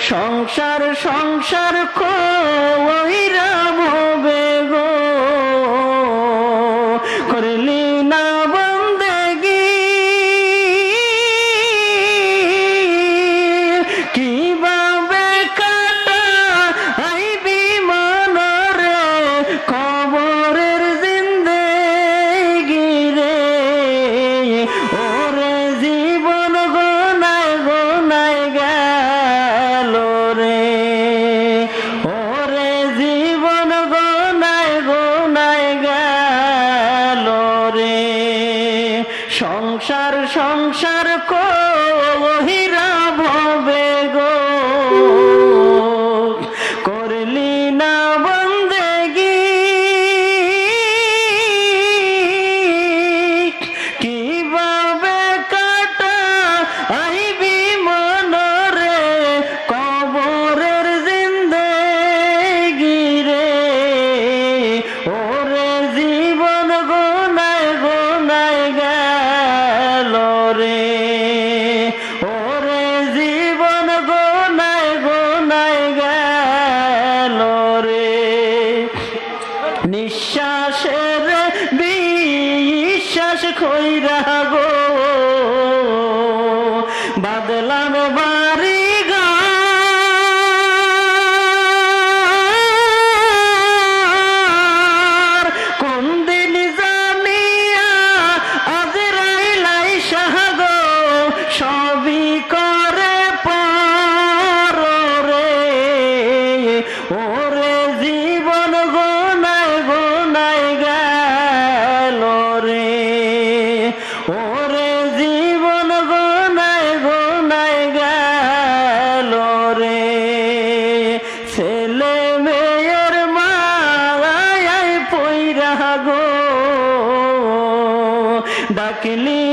সংসার সংসার কইরা ভবে গো করলি না বন্দেগি কিভাবে কাটা আইবি মনরে কবরের জিন্দেগি রে ওরে জীবন গোনায় গোনায় গেল রে ওরে জীবন গোনায় গোনায় গেল রে সংসার সংসার কহিরা ভবে গো করলি না বন্দেগি কিভাবে কাটা আইবি মনরে কবরের জিন্দেগি রে ওরে জীবন গোনায় গোনায় গেল রে ওরে জীবন গোনায় গোনায় গেল রে নিঃশ্বাসের বিশ্বাস কইরা গো বাদলাম বাড়ি ঘর কোন দিন জানিয়া আজরাইল গো সবই করে পার রে ওরে জীবন গোনায় গোনায় গেল রে ওরে জীবন গোনায় গোনায় গেল রে ছেলে মেয়ের মায়ায় পইরা গো ডাকলি